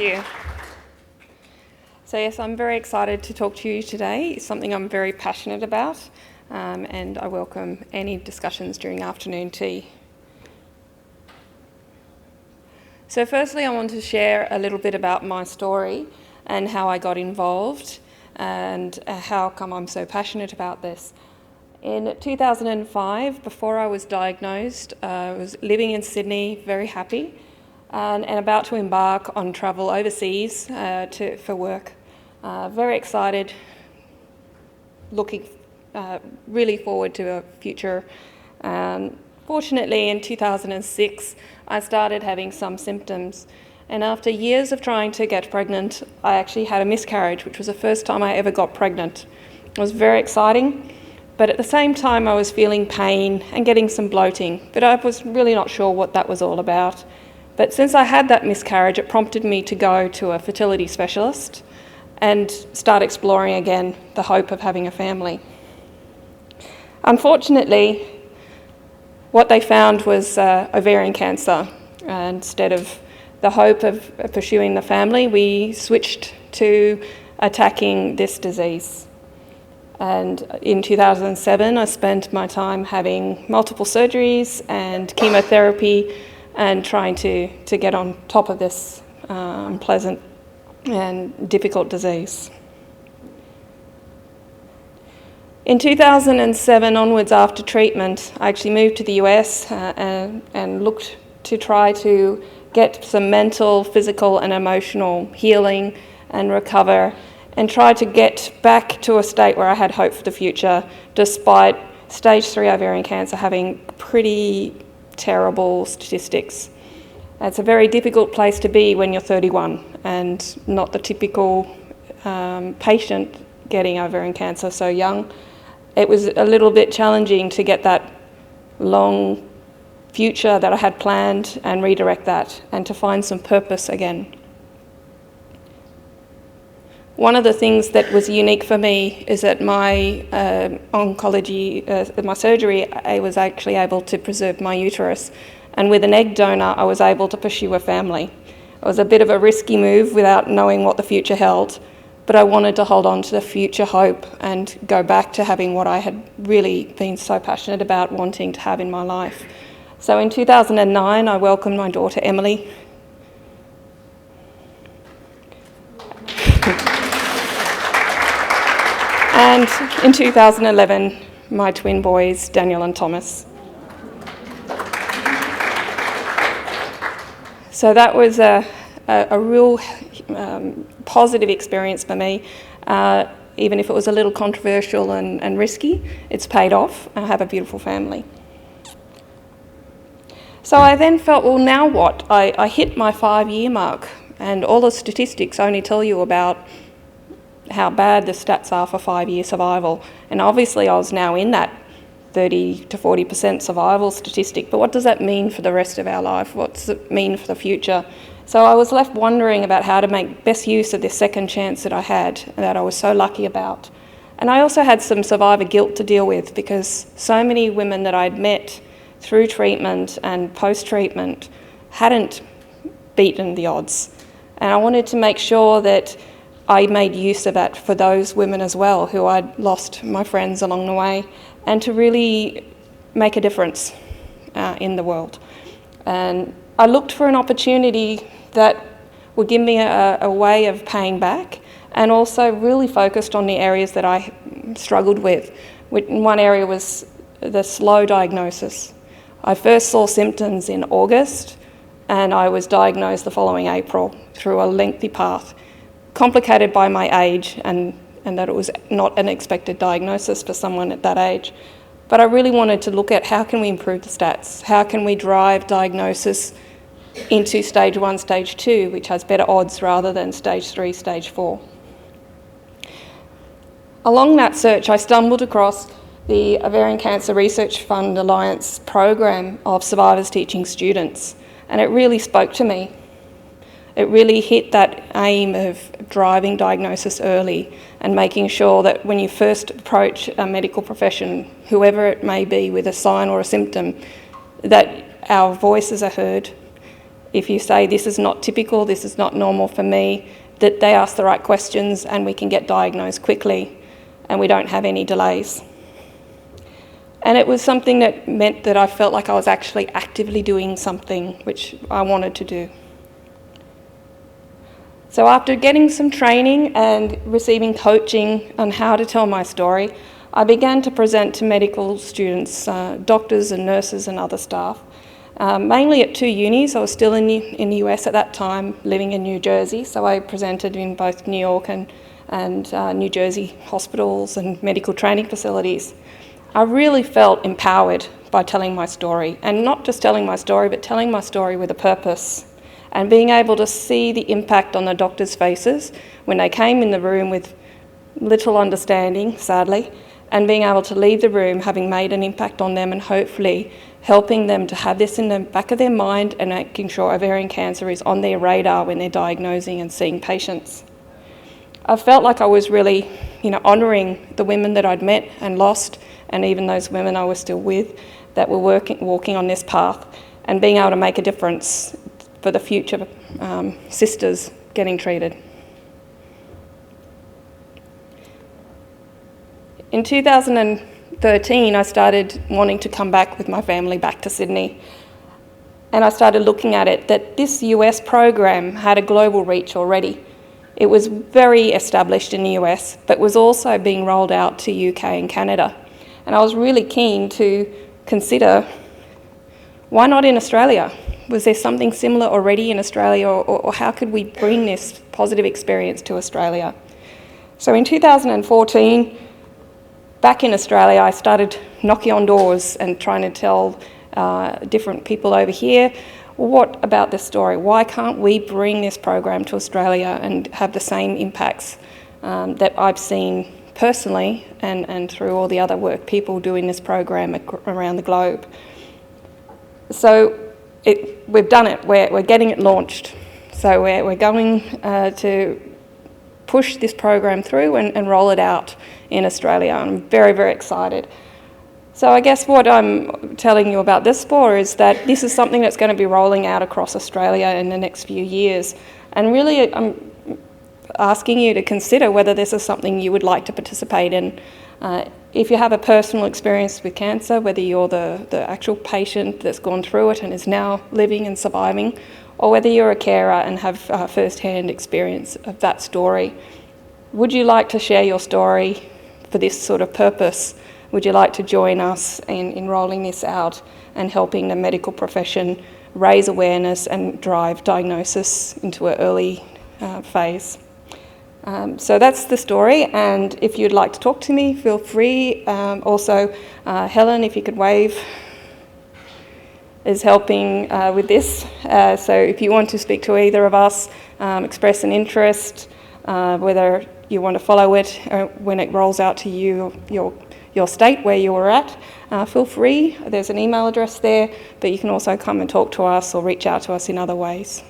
you. So yes, I'm very excited to talk to you today. It's something I'm very passionate about, and I welcome any discussions during afternoon tea. So firstly, I want to share a little bit about my story and how I got involved and how come I'm so passionate about this. In 2005, before I was diagnosed, I was living in Sydney, very happy, and about to embark on travel overseas for work. Very excited, looking really forward to a future. Fortunately, in 2006, I started having some symptoms, and after years of trying to get pregnant, I actually had a miscarriage, which was the first time I ever got pregnant. It was very exciting, but at the same time I was feeling pain and getting some bloating, but I was really not sure what that was all about. But since I had that miscarriage, it prompted me to go to a fertility specialist and start exploring again the hope of having a family. Unfortunately, what they found was ovarian cancer. And instead of the hope of pursuing the family, we switched to attacking this disease. And in 2007, I spent my time having multiple surgeries and chemotherapy and trying to get on top of this unpleasant and difficult disease. In 2007 onwards, after treatment, I actually moved to the US and looked to try to get some mental, physical and emotional healing and recover, and try to get back to a state where I had hope for the future, despite stage 3 ovarian cancer having pretty terrible statistics. It's a very difficult place to be when you're 31 and not the typical patient getting ovarian cancer so young. It was a little bit challenging to get that long future that I had planned and redirect that and to find some purpose again. One of the things that was unique for me is that my my surgery, I was actually able to preserve my uterus. And with an egg donor, I was able to pursue a family. It was a bit of a risky move without knowing what the future held, but I wanted to hold on to the future hope and go back to having what I had really been so passionate about wanting to have in my life. So in 2009, I welcomed my daughter, Emily. And in 2011, my twin boys, Daniel and Thomas. So that was a real positive experience for me. Even if it was a little controversial and risky, it's paid off. I have a beautiful family. So I then felt, well, now what? I hit my 5-year mark, and all the statistics only tell you about how bad the stats are for 5-year survival. And obviously I was now in that 30 to 40% survival statistic, but what does that mean for the rest of our life? What does it mean for the future? So I was left wondering about how to make best use of this second chance that I had, that I was so lucky about. And I also had some survivor guilt to deal with, because so many women that I'd met through treatment and post-treatment hadn't beaten the odds. And I wanted to make sure that I made use of that for those women as well, who I'd lost my friends along the way, and to really make a difference in the world. And I looked for an opportunity that would give me a way of paying back, and also really focused on the areas that I struggled with. One area was the slow diagnosis. I first saw symptoms in August, and I was diagnosed the following April through a lengthy path, complicated by my age and that it was not an expected diagnosis for someone at that age. But I really wanted to look at how can we improve the stats? How can we drive diagnosis into stage 1, stage 2, which has better odds rather than stage 3, stage 4. Along that search, I stumbled across the Ovarian Cancer Research Fund Alliance program of survivors teaching students, and it really spoke to me. It really hit that aim of driving diagnosis early and making sure that when you first approach a medical profession, whoever it may be with a sign or a symptom, that our voices are heard if you say this is not typical, this is not normal for me, that they ask the right questions and we can get diagnosed quickly and we don't have any delays. And it was something that meant that I felt like I was actually actively doing something which I wanted to do. So after getting some training and receiving coaching on how to tell my story, I began to present to medical students, doctors and nurses and other staff, mainly at 2 unis. I was still in the US at that time, living in New Jersey, so I presented in both New York and New Jersey hospitals and medical training facilities. I really felt empowered by telling my story, and not just telling my story, but telling my story with a purpose, and being able to see the impact on the doctors' faces when they came in the room with little understanding, sadly, and being able to leave the room having made an impact on them and hopefully helping them to have this in the back of their mind and making sure ovarian cancer is on their radar when they're diagnosing and seeing patients. I felt like I was really, honouring the women that I'd met and lost, and even those women I was still with that were walking on this path, and being able to make a difference for the future sisters getting treated. In 2013, I started wanting to come back with my family back to Sydney. And I started looking at it, that this US program had a global reach already. It was very established in the US, but was also being rolled out to UK and Canada. And I was really keen to consider, why not in Australia? Was there something similar already in Australia, or how could we bring this positive experience to Australia? So in 2014, back in Australia, I started knocking on doors and trying to tell different people over here, what about this story? Why can't we bring this program to Australia and have the same impacts that I've seen personally and through all the other work people do in this program around the globe? So we've done it. We're getting it launched. So we're going to push this program through and roll it out in Australia. I'm very, very excited. So I guess what I'm telling you about this for is that this is something that's going to be rolling out across Australia in the next few years. And really, I'm asking you to consider whether this is something you would like to participate in. If you have a personal experience with cancer, whether you're the actual patient that's gone through it and is now living and surviving, or whether you're a carer and have first-hand experience of that story, would you like to share your story for this sort of purpose? Would you like to join us in rolling this out and helping the medical profession raise awareness and drive diagnosis into an early phase? So that's the story, and if you'd like to talk to me, feel free. Also, Helen, if you could wave, is helping with this. So if you want to speak to either of us, express an interest, whether you want to follow it when it rolls out to you, your state where you were at, feel free. There's an email address there, but you can also come and talk to us or reach out to us in other ways.